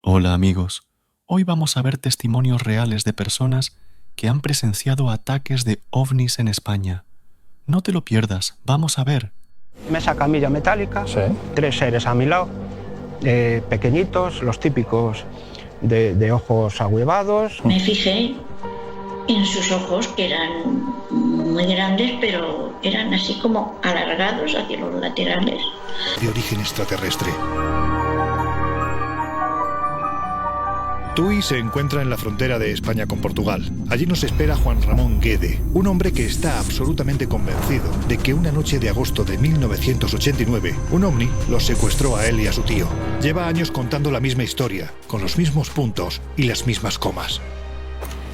Hola amigos, hoy vamos a ver testimonios reales de personas que han presenciado ataques de ovnis en España. No te lo pierdas, vamos a ver. Mesa camilla metálica, Sí. 3 seres a mi lado, pequeñitos, los típicos de ojos ahuevados. Me fijé en sus ojos, que eran muy grandes, pero eran así como alargados hacia los laterales. De origen extraterrestre. Tui se encuentra en la frontera de España con Portugal. Allí nos espera Juan Ramón Guede, un hombre que está absolutamente convencido de que una noche de agosto de 1989, un ovni los secuestró a él y a su tío. Lleva años contando la misma historia, con los mismos puntos y las mismas comas.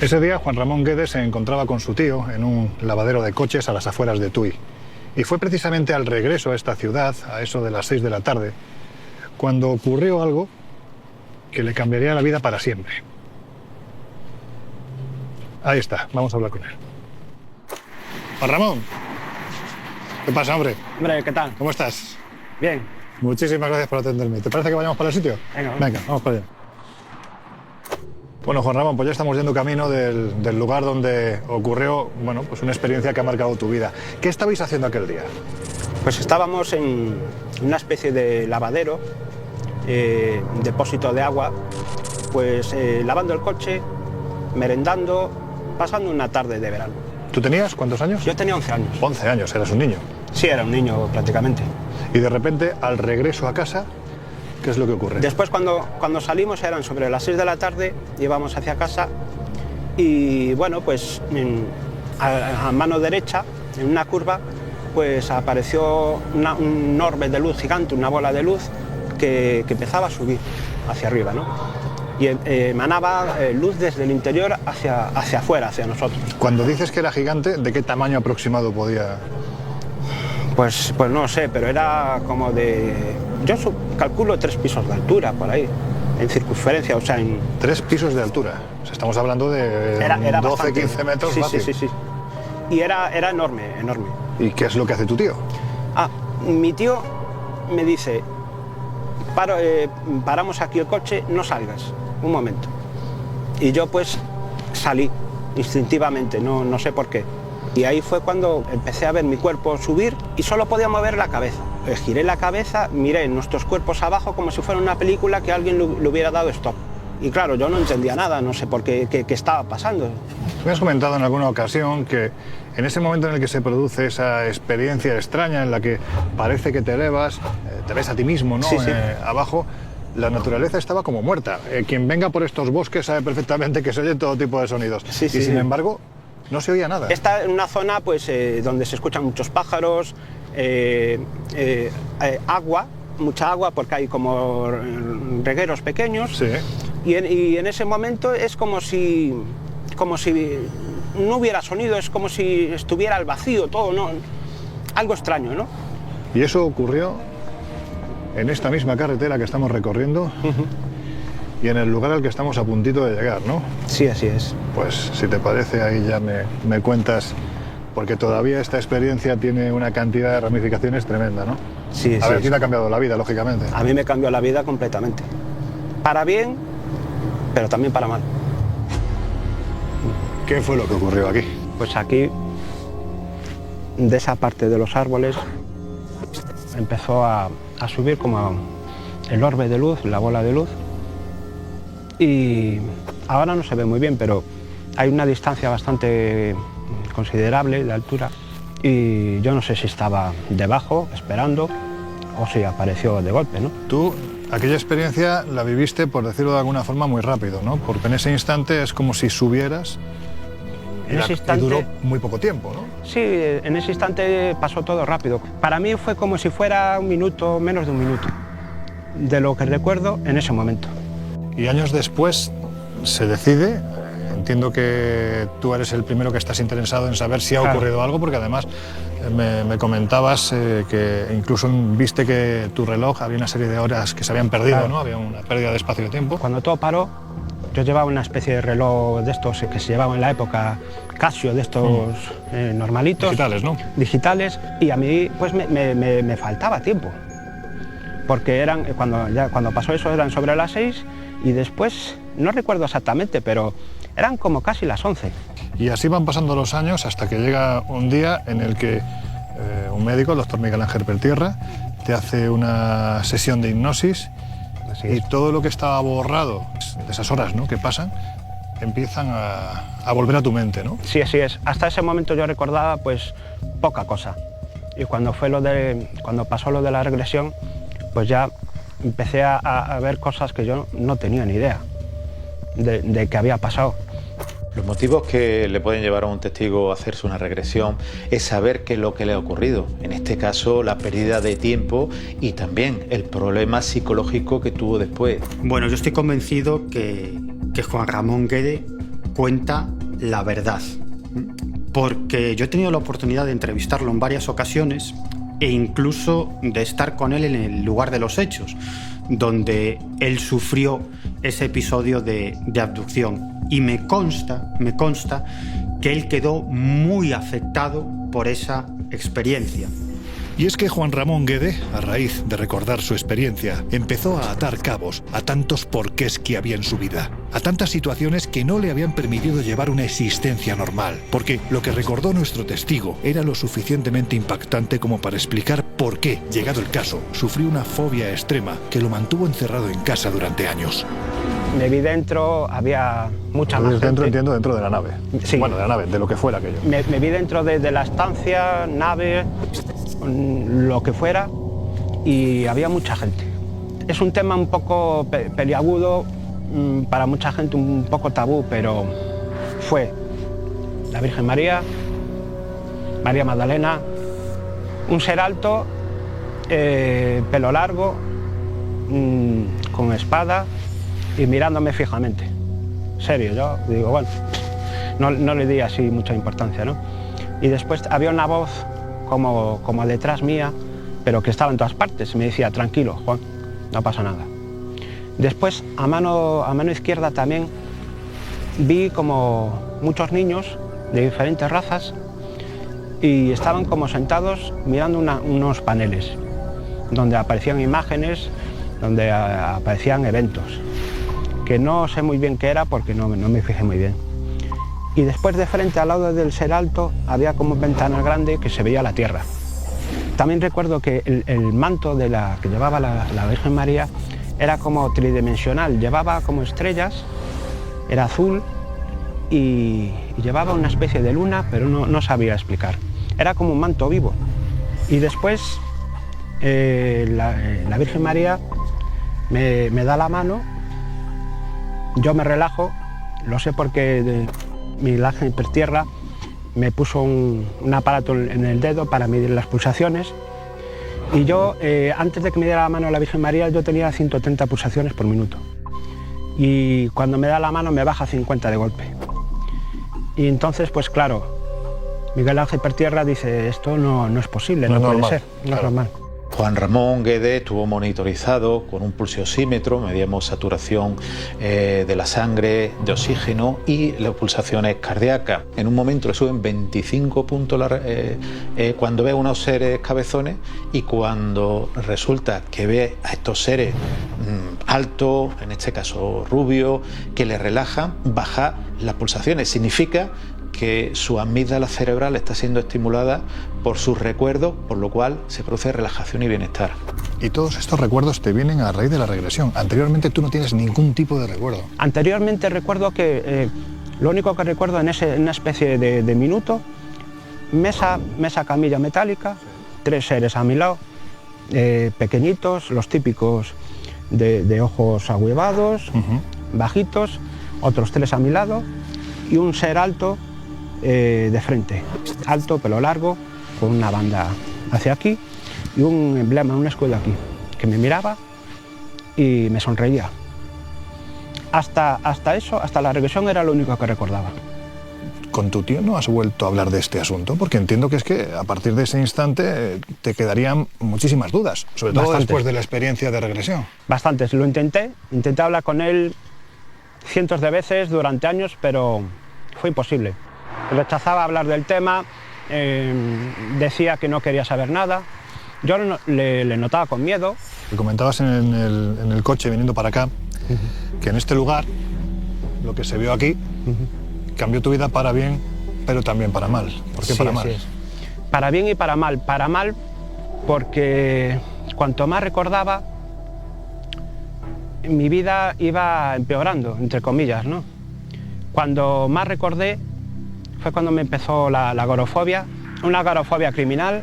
Ese día Juan Ramón Guede se encontraba con su tío en un lavadero de coches a las afueras de Tui. Y fue precisamente al regreso a esta ciudad, a eso de las 6 de la tarde, cuando ocurrió algo que le cambiaría la vida para siempre. Ahí está, vamos a hablar con él. Juan Ramón, ¿qué pasa, hombre? Hombre, ¿qué tal? ¿Cómo estás? Bien. Muchísimas gracias por atenderme. ¿Te parece que vayamos para el sitio? Venga, Vamos para allá. Bueno, Juan Ramón, pues ya estamos yendo camino del lugar donde ocurrió, bueno, pues una experiencia que ha marcado tu vida. ¿Qué estabais haciendo aquel día? Pues estábamos en una especie de lavadero, depósito de agua, pues lavando el coche, merendando, pasando una tarde de verano. ¿Tú tenías cuántos años? Yo tenía 11 años. 11 años, eras un niño. Sí, era un niño prácticamente. Y de repente, al regreso a casa, ¿qué es lo que ocurre? Después cuando salimos eran sobre las 6 de la tarde, íbamos hacia casa y bueno, pues a mano derecha, en una curva, pues apareció un orbe de luz gigante, una bola de luz que empezaba a subir hacia arriba, ¿no? Y emanaba luz desde el interior hacia afuera, hacia nosotros. Cuando dices que era gigante, ¿de qué tamaño aproximado podía...? Pues no sé, pero era como de... Yo calculo 3 pisos de altura, por ahí, en circunferencia, o sea, en... 3 pisos de altura. O sea, estamos hablando de Era 12, bastante. 15 metros Sí, fácil. sí. Y era enorme, enorme. ¿Y qué es lo que hace tu tío? Mi tío me dice, paramos aquí el coche, no salgas, un momento. Y yo pues salí instintivamente, no sé por qué. Y ahí fue cuando empecé a ver mi cuerpo subir y solo podía mover la cabeza. Giré la cabeza, miré nuestros cuerpos abajo como si fuera una película que alguien le hubiera dado stop. Y claro, yo no entendía nada, no sé por qué estaba pasando. Me has comentado en alguna ocasión que en ese momento en el que se produce esa experiencia extraña en la que parece que te elevas, te ves a ti mismo, ¿no? Sí. Abajo, la naturaleza estaba como muerta. Quien venga por estos bosques sabe perfectamente que se oye todo tipo de sonidos. Sí. Y sin embargo, no se oía nada. Está en una zona pues, donde se escuchan muchos pájaros, agua, mucha agua porque hay como regueros pequeños. Sí. Y en ese momento es como si no hubiera sonido, es como si estuviera al vacío todo, ¿no? Algo extraño, ¿no? Y eso ocurrió en esta misma carretera que estamos recorriendo y en el lugar al que estamos a puntito de llegar, ¿no? Sí, así es. Pues si te parece, ahí ya me cuentas, porque todavía esta experiencia tiene una cantidad de ramificaciones tremenda, ¿no? Sí, A ver, a ti te ha cambiado la vida, lógicamente. A mí me cambió la vida completamente. Para bien, pero también para mal. ¿Qué fue lo que ocurrió aquí? Pues aquí, de esa parte de los árboles, empezó a subir como el orbe de luz, la bola de luz. Y ahora no se ve muy bien, pero hay una distancia bastante considerable de altura. Y yo no sé si estaba debajo, esperando, o si apareció de golpe, ¿no? Tú, aquella experiencia la viviste, por decirlo de alguna forma, muy rápido, ¿no? Porque en ese instante es como si subieras y, En ese instante- y duró muy poco tiempo, ¿no? Sí, en ese instante pasó todo rápido. Para mí fue como si fuera un minuto, menos de un minuto, de lo que recuerdo en ese momento. Y años después se decide, entiendo que tú eres el primero que estás interesado en saber si ha Claro. ocurrido algo, porque además me comentabas que incluso viste que tu reloj había una serie de horas que se habían perdido, Claro. ¿no? Había una pérdida de espacio de tiempo. Cuando todo paró, yo llevaba una especie de reloj de estos que se llevaban en la época, Casio, de estos normalitos. Digitales, ¿no? Digitales, y a mí pues me faltaba tiempo. porque cuando pasó eso eran sobre las 6 y después, no recuerdo exactamente, pero eran como casi las 11. Y así van pasando los años hasta que llega un día en el que un médico, el doctor Miguel Ángel Pertierra, te hace una sesión de hipnosis y todo lo que estaba borrado de esas horas, ¿no?, que pasan, empiezan a volver a tu mente, ¿no? Sí, así es. Hasta ese momento yo recordaba pues poca cosa. Y cuando pasó lo de la regresión, pues ya empecé a ver cosas que yo no tenía ni idea de que había pasado. Los motivos que le pueden llevar a un testigo a hacerse una regresión es saber qué es lo que le ha ocurrido. En este caso, la pérdida de tiempo y también el problema psicológico que tuvo después. Bueno, yo estoy convencido que Juan Ramón Guede cuenta la verdad, porque yo he tenido la oportunidad de entrevistarlo en varias ocasiones e incluso de estar con él en el lugar de los hechos, donde él sufrió ese episodio de abducción. Y me consta que él quedó muy afectado por esa experiencia. Y es que Juan Ramón Guede, a raíz de recordar su experiencia, empezó a atar cabos a tantos porqués que había en su vida, a tantas situaciones que no le habían permitido llevar una existencia normal, porque lo que recordó nuestro testigo era lo suficientemente impactante como para explicar por qué, llegado el caso, sufrió una fobia extrema que lo mantuvo encerrado en casa durante años. Me vi dentro, había mucha más gente. Entiendo, dentro de la nave. Sí. Bueno, de la nave, de lo que fuera aquello. Me vi dentro de la estancia, nave, lo que fuera, y había mucha gente. Es un tema un poco peliagudo, para mucha gente un poco tabú, pero fue la Virgen María, María Magdalena, un ser alto, pelo largo, con espada y mirándome fijamente. Serio, yo digo, bueno, no le di así mucha importancia, ¿no? Y después había una voz como detrás mía, pero que estaba en todas partes. Me decía, tranquilo, Juan, no pasa nada. Después, a mano izquierda también, vi como muchos niños de diferentes razas y estaban como sentados mirando unos paneles donde aparecían imágenes, donde aparecían eventos, que no sé muy bien qué era porque no me fijé muy bien. Y después de frente, al lado del ser alto, había como un ventana grande que se veía la tierra. También recuerdo que el manto que llevaba la Virgen María era como tridimensional, llevaba como estrellas, era azul y llevaba una especie de luna, pero no sabía explicar. Era como un manto vivo. Y después la Virgen María me da la mano, yo me relajo, lo sé porque Miguel Ángel Pertierra me puso un aparato en el dedo para medir las pulsaciones y yo, antes de que me diera la mano a la Virgen María, yo tenía 130 pulsaciones por minuto y cuando me da la mano me baja 50 de golpe. Y entonces, pues claro, Miguel Ángel Pertierra dice, esto no es posible, no puede ser, no es normal. Juan Ramón Guede estuvo monitorizado con un pulsiosímetro, medíamos saturación de la sangre, de oxígeno y las pulsaciones cardíacas. En un momento le suben 25 puntos cuando ve a unos seres cabezones y cuando resulta que ve a estos seres altos, en este caso rubios, que le relajan, baja las pulsaciones. Significa que su amígdala cerebral está siendo estimulada por sus recuerdos, por lo cual se produce relajación y bienestar. Y todos estos recuerdos te vienen a raíz de la regresión. Anteriormente tú no tienes ningún tipo de recuerdo. Anteriormente recuerdo que lo único que recuerdo en una especie de minuto, mesa camilla metálica, 3 seres a mi lado, pequeñitos, los típicos de ojos ahuevados, bajitos, otros 3 a mi lado y un ser alto de frente, alto, pelo largo, con una banda hacia aquí y un emblema, un escudo aquí, que me miraba y me sonreía. Hasta eso, hasta la regresión era lo único que recordaba. ¿Con tu tío no has vuelto a hablar de este asunto? Porque entiendo que es que a partir de ese instante te quedarían muchísimas dudas, sobre todo después de la experiencia de regresión. Bastantes, lo intenté hablar con él cientos de veces durante años, pero fue imposible. Rechazaba hablar del tema, decía que no quería saber nada, Yo le notaba con miedo. Y comentabas en el coche viniendo para acá que en este lugar, lo que se vio aquí, cambió tu vida para bien, pero también para mal. ¿Por qué para mal? Así es. Para bien y para mal. Para mal porque cuanto más recordaba, mi vida iba empeorando, entre comillas, ¿no? Cuando más recordé fue cuando me empezó la agorafobia, una agorafobia criminal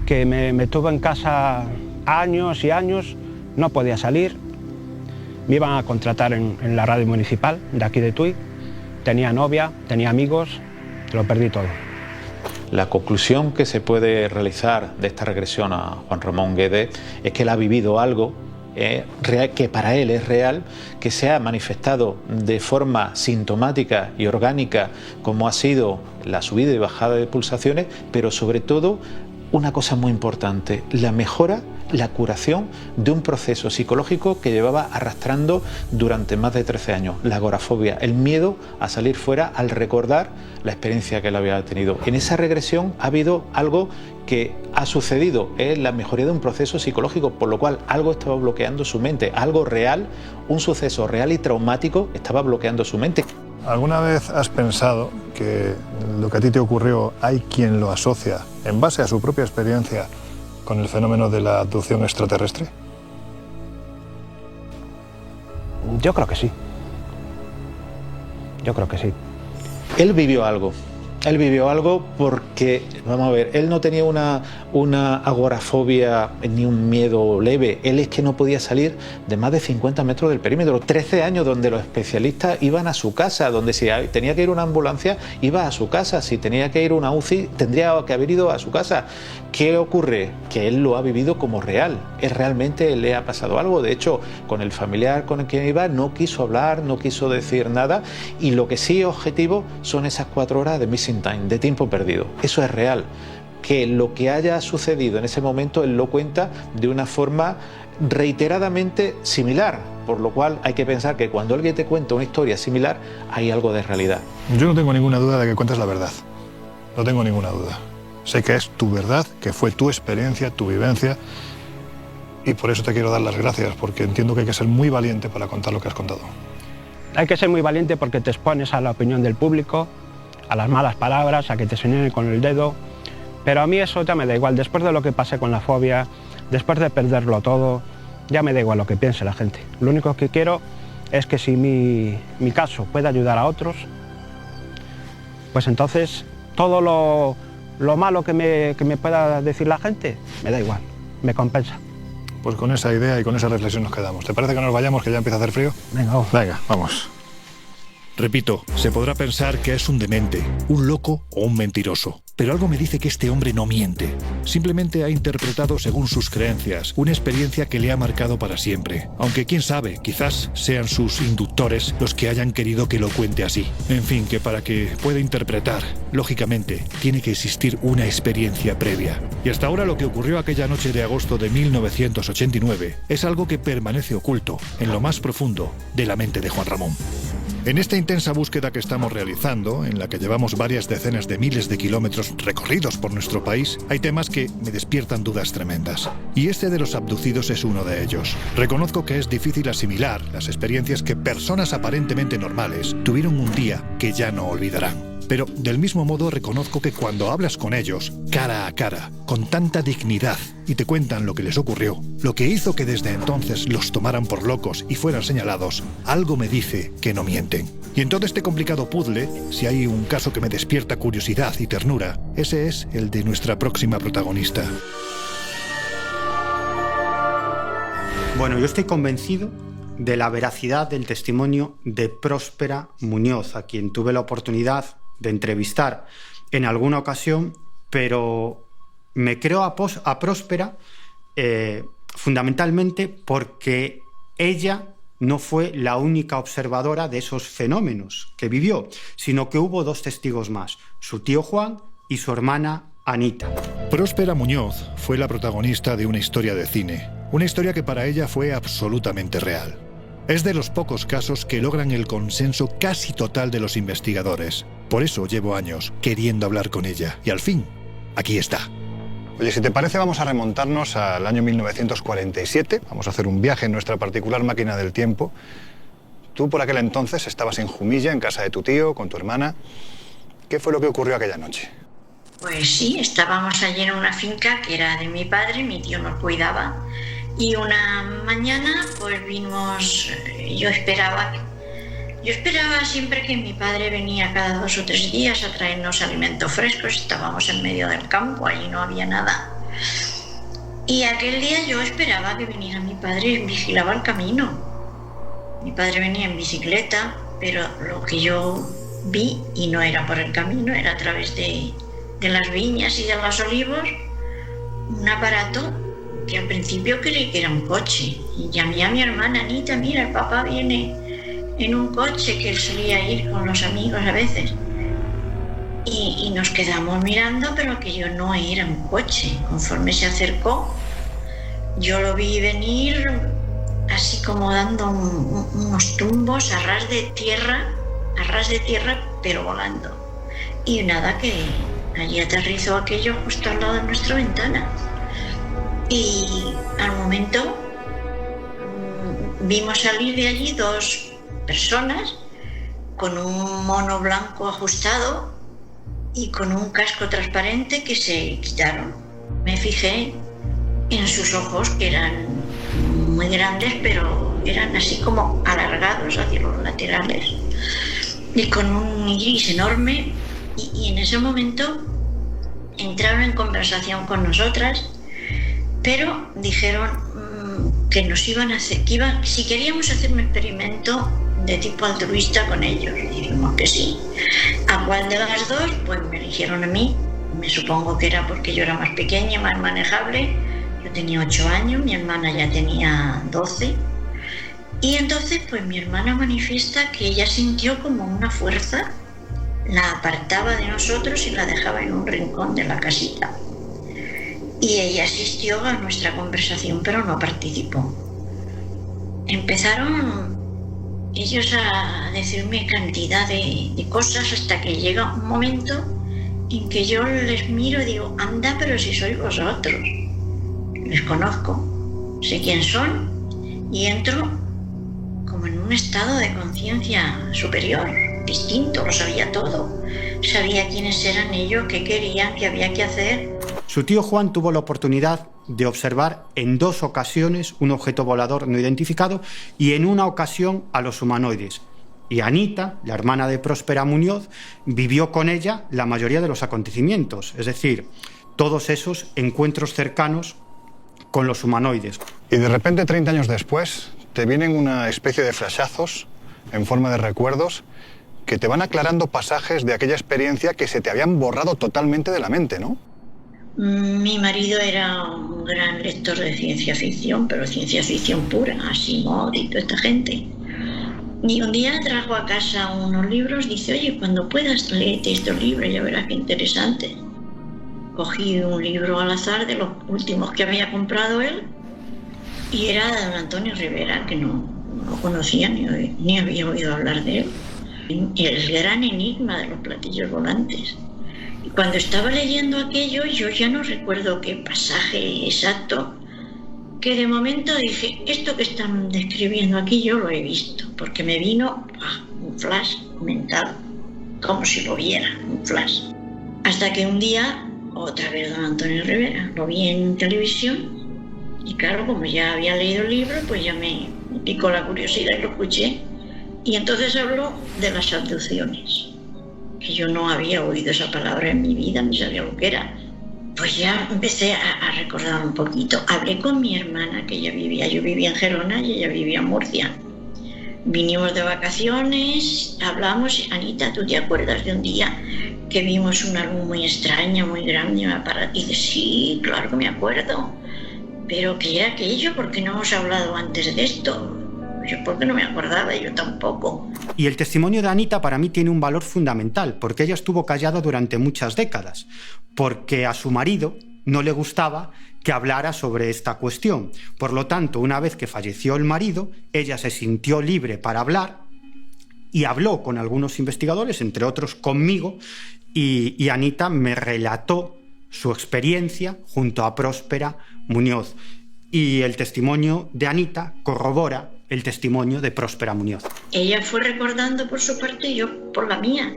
que me tuvo en casa años y años, no podía salir. Me iban a contratar en la radio municipal de aquí de Tui, tenía novia, tenía amigos, lo perdí todo. La conclusión que se puede realizar de esta regresión a Juan Ramón Guede es que él ha vivido algo que para él es real, que se ha manifestado de forma sintomática y orgánica, como ha sido la subida y bajada de pulsaciones, pero sobre todo una cosa muy importante, la mejora, la curación de un proceso psicológico que llevaba arrastrando durante más de 13 años, la agorafobia, el miedo a salir fuera al recordar la experiencia que él había tenido. En esa regresión ha habido algo que ha sucedido, es la mejoría de un proceso psicológico, por lo cual algo estaba bloqueando su mente, algo real, un suceso real y traumático estaba bloqueando su mente. ¿Alguna vez has pensado que lo que a ti te ocurrió hay quien lo asocia, en base a su propia experiencia, con el fenómeno de la abducción extraterrestre? Yo creo que sí. Yo creo que sí. Él vivió algo. Él vivió algo porque, vamos a ver, él no tenía una agorafobia ni un miedo leve. Él es que no podía salir de más de 50 metros del perímetro. 13 años donde los especialistas iban a su casa, donde si tenía que ir una ambulancia, iba a su casa. Si tenía que ir una UCI, tendría que haber ido a su casa. ¿Qué ocurre? Que él lo ha vivido como real. Él realmente le ha pasado algo. De hecho, con el familiar con el que iba no quiso hablar, no quiso decir nada. Y lo que sí es objetivo son esas 4 horas de missing time, de tiempo perdido. Eso es real. Que lo que haya sucedido en ese momento él lo cuenta de una forma reiteradamente similar, por lo cual hay que pensar que cuando alguien te cuenta una historia similar hay algo de realidad. Yo no tengo ninguna duda de que cuentas la verdad. No tengo ninguna duda. Sé que es tu verdad, que fue tu experiencia, tu vivencia, y por eso te quiero dar las gracias, porque entiendo que hay que ser muy valiente para contar lo que has contado. Hay que ser muy valiente porque te expones a la opinión del público, a las malas palabras, a que te señalen con el dedo, pero a mí eso ya me da igual. Después de lo que pasé con la fobia, después de perderlo todo, ya me da igual lo que piense la gente. Lo único que quiero es que si mi caso puede ayudar a otros, pues entonces todo lo malo que me pueda decir la gente, me da igual, me compensa. Pues con esa idea y con esa reflexión nos quedamos. ¿Te parece que nos vayamos, que ya empieza a hacer frío? Venga, vamos. Venga, vamos. Repito, se podrá pensar que es un demente, un loco o un mentiroso. Pero algo me dice que este hombre no miente. Simplemente ha interpretado según sus creencias una experiencia que le ha marcado para siempre. Aunque quién sabe, quizás sean sus inductores los que hayan querido que lo cuente así. En fin, que para que pueda interpretar, lógicamente, tiene que existir una experiencia previa. Y hasta ahora lo que ocurrió aquella noche de agosto de 1989 es algo que permanece oculto en lo más profundo de la mente de Juan Ramón. En esta intensa búsqueda que estamos realizando, en la que llevamos varias decenas de miles de kilómetros recorridos por nuestro país, hay temas que me despiertan dudas tremendas. Y este de los abducidos es uno de ellos. Reconozco que es difícil asimilar las experiencias que personas aparentemente normales tuvieron un día que ya no olvidarán. Pero del mismo modo reconozco que cuando hablas con ellos, cara a cara, con tanta dignidad, y te cuentan lo que les ocurrió, lo que hizo que desde entonces los tomaran por locos y fueran señalados, algo me dice que no mienten. Y en todo este complicado puzzle, si hay un caso que me despierta curiosidad y ternura, ese es el de nuestra próxima protagonista. Bueno, yo estoy convencido de la veracidad del testimonio de Próspera Muñoz, a quien tuve la oportunidad de entrevistar en alguna ocasión, pero me creo a Próspera fundamentalmente porque ella no fue la única observadora de esos fenómenos que vivió, sino que hubo 2 testigos más, su tío Juan y su hermana Anita. Próspera Muñoz fue la protagonista de una historia de cine, una historia que para ella fue absolutamente real. Es de los pocos casos que logran el consenso casi total de los investigadores. Por eso llevo años queriendo hablar con ella. Y al fin, aquí está. Oye, si te parece, vamos a remontarnos al año 1947. Vamos a hacer un viaje en nuestra particular máquina del tiempo. Tú por aquel entonces estabas en Jumilla, en casa de tu tío, con tu hermana. ¿Qué fue lo que ocurrió aquella noche? Pues sí, estábamos allí en una finca que era de mi padre, mi tío nos cuidaba. Y una mañana pues vimos, yo esperaba siempre que mi padre venía cada 2 o 3 días a traernos alimentos frescos. Estábamos en medio del campo, allí no había nada. Y aquel día yo esperaba que viniera mi padre y vigilaba el camino. Mi padre venía en bicicleta, pero lo que yo vi, y no era por el camino, era a través de las viñas y de los olivos, un aparato que al principio creí que era un coche. Y llamé a mi hermana: Anita, mira, el papá viene en un coche, que él solía ir con los amigos a veces. Y nos quedamos mirando, pero aquello no era un coche. Conforme se acercó, yo lo vi venir así como dando unos tumbos a ras de tierra, pero volando. Y nada, que allí aterrizó aquello justo al lado de nuestra ventana. Y al momento vimos salir de allí 2 personas con un mono blanco ajustado y con un casco transparente que se quitaron. Me fijé en sus ojos, que eran muy grandes, pero eran así como alargados hacia los laterales y con un iris enorme, y en ese momento entraron en conversación con nosotras, pero dijeron que nos iban a hacer, si queríamos hacer un experimento de tipo altruista con ellos. Y dijimos que sí. ¿A cuál de las 2? Pues me eligieron a mí. Me supongo que era porque yo era más pequeña, más manejable. Yo tenía 8 años, mi hermana ya tenía 12. Y entonces pues mi hermana manifiesta que ella sintió como una fuerza, la apartaba de nosotros y la dejaba en un rincón de la casita. Y ella asistió a nuestra conversación, pero no participó. Empezaron ellos a decirme cantidad de cosas, hasta que llega un momento en que yo les miro y digo: anda, pero si sois vosotros. Les conozco, sé quién son, y entro como en un estado de conciencia superior, distinto, lo sabía todo. Sabía quiénes eran ellos, qué querían, qué había que hacer. Su tío Juan tuvo la oportunidad de observar en 2 ocasiones un objeto volador no identificado, y en una ocasión a los humanoides. Y Anita, la hermana de Próspera Muñoz, vivió con ella la mayoría de los acontecimientos, es decir, todos esos encuentros cercanos con los humanoides. Y de repente, 30 años después, te vienen una especie de flashazos en forma de recuerdos que te van aclarando pasajes de aquella experiencia que se te habían borrado totalmente de la mente, ¿no? Mi marido era un gran lector de ciencia ficción, pero ciencia ficción pura, Asimov y toda esta gente. Y un día trajo a casa unos libros, dice: oye, cuando puedas léete estos libros, ya verás qué interesante. Cogí un libro al azar de los últimos que había comprado él, y era de don Antonio Rivera, que no conocía ni había oído hablar de él. El gran enigma de los platillos volantes. Y cuando estaba leyendo aquello, yo ya no recuerdo qué pasaje exacto, que de momento dije: esto que están describiendo aquí yo lo he visto, porque me vino un flash mental, como si lo viera, un flash. Hasta que un día, otra vez don Antonio Rivera, lo vi en televisión, y claro, como ya había leído el libro, pues ya me picó la curiosidad y lo escuché. Y entonces habló de las abducciones, que yo no había oído esa palabra en mi vida, ni sabía lo que era. Pues ya empecé a recordar un poquito. Hablé con mi hermana, que yo vivía en Gerona y ella vivía en Murcia. Vinimos de vacaciones, hablamos. Anita, ¿tú te acuerdas de un día que vimos una luz muy extraña, muy grande? Y dice: sí, claro que me acuerdo. Pero ¿qué era aquello? ¿Por qué no hemos hablado antes de esto? Yo porque no me acordaba, yo tampoco. Y el testimonio de Anita para mí tiene un valor fundamental, porque ella estuvo callada durante muchas décadas, porque a su marido no le gustaba que hablara sobre esta cuestión. Por lo tanto, una vez que falleció el marido, ella se sintió libre para hablar y habló con algunos investigadores, entre otros conmigo, y Anita me relató su experiencia junto a Próspera Muñoz. Y el testimonio de Anita corrobora el testimonio de Próspera Muñoz. Ella fue recordando por su parte y yo por la mía.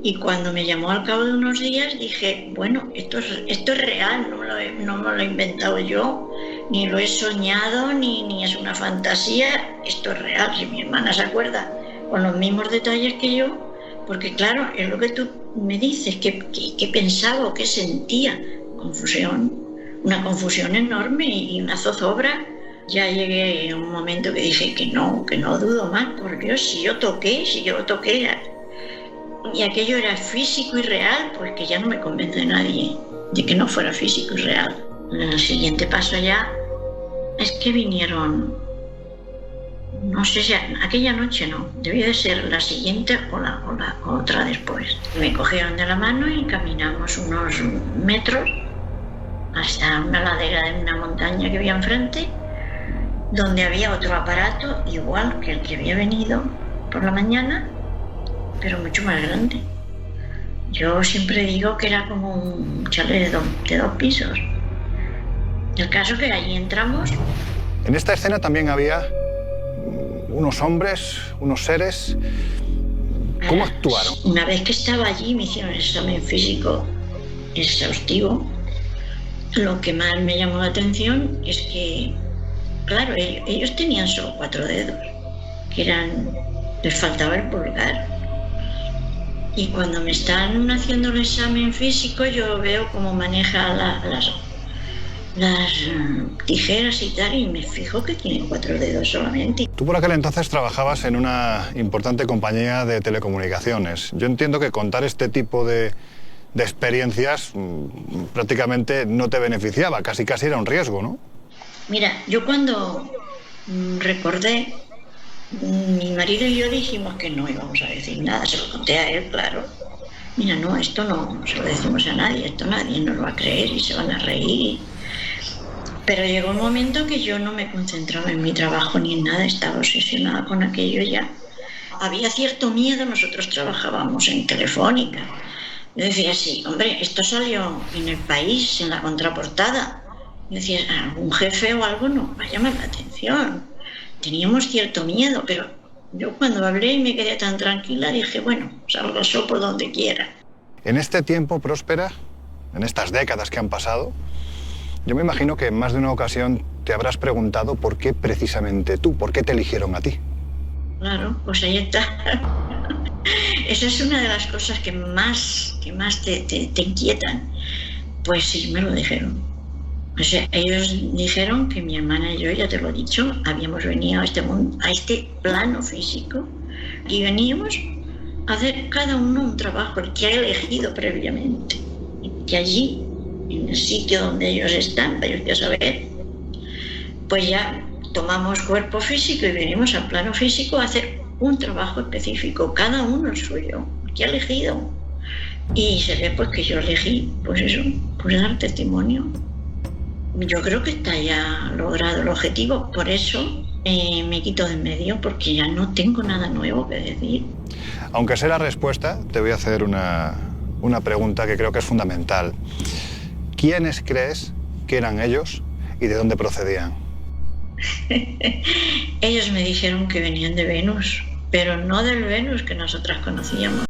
Y cuando me llamó al cabo de unos días dije, bueno, esto es real, no me lo he inventado yo, ni lo he soñado, ni es una fantasía, esto es real. Si mi hermana se acuerda con los mismos detalles que yo, porque claro, es lo que tú me dices, que pensaba o que sentía, confusión, una confusión enorme y una zozobra. Ya llegué a un momento que dije que no dudo más, por Dios, si yo lo toqué y aquello era físico y real, pues que ya no me convence nadie de que no fuera físico y real. El siguiente paso ya es que vinieron, no sé si aquella noche no, debía de ser la siguiente o la otra después. Me cogieron de la mano y caminamos unos metros hasta una ladera de una montaña que había enfrente, donde había otro aparato igual que el que había venido por la mañana, pero mucho más grande. Yo siempre digo que era como un chalet de dos pisos. El caso es que allí entramos. En esta escena también había unos hombres, unos seres. ¿Cómo actuaron? Una vez que estaba allí me hicieron el examen físico exhaustivo. Lo que más me llamó la atención es que, claro, ellos tenían solo 4 dedos, les faltaba el pulgar. Y cuando me están haciendo el examen físico, yo veo cómo maneja las tijeras y tal, y me fijo que tiene 4 dedos solamente. Tú por aquel entonces trabajabas en una importante compañía de telecomunicaciones. Yo entiendo que contar este tipo de experiencias prácticamente no te beneficiaba, casi era un riesgo, ¿no? Mira, yo cuando recordé, mi marido y yo dijimos que no íbamos a decir nada, se lo conté a él, claro. Mira, no, esto no se lo decimos a nadie, esto nadie nos lo va a creer y se van a reír. Pero llegó un momento que yo no me concentraba en mi trabajo ni en nada, estaba obsesionada con aquello ya. Había cierto miedo, nosotros trabajábamos en Telefónica. Yo decía, sí, hombre, esto salió en El País, en la contraportada. Yo decía, ¿algún jefe o algo no va a llamar la atención? Teníamos cierto miedo, pero yo cuando hablé y me quedé tan tranquila dije, bueno, salga yo por donde quiera. En este tiempo, Próspera, en estas décadas que han pasado, yo me imagino que en más de una ocasión te habrás preguntado por qué precisamente tú, por qué te eligieron a ti. Claro, pues ahí está. Esa es una de las cosas que más te inquietan. Pues sí, me lo dijeron. O sea, ellos dijeron que mi hermana y yo, ya te lo he dicho, habíamos venido a este mundo, a este plano físico, y veníamos a hacer cada uno un trabajo el que ha elegido previamente. Y que allí, en el sitio donde ellos están, ellos ya saber, pues ya tomamos cuerpo físico y venimos al plano físico a hacer un trabajo específico, cada uno el suyo, el que ha elegido. Y se ve pues que yo elegí, pues eso, pues dar testimonio. Yo creo que está ya logrado el objetivo, por eso me quito de en medio, porque ya no tengo nada nuevo que decir. Aunque sé la respuesta, te voy a hacer una pregunta que creo que es fundamental. ¿Quiénes crees que eran ellos y de dónde procedían? Ellos me dijeron que venían de Venus, pero no del Venus que nosotras conocíamos.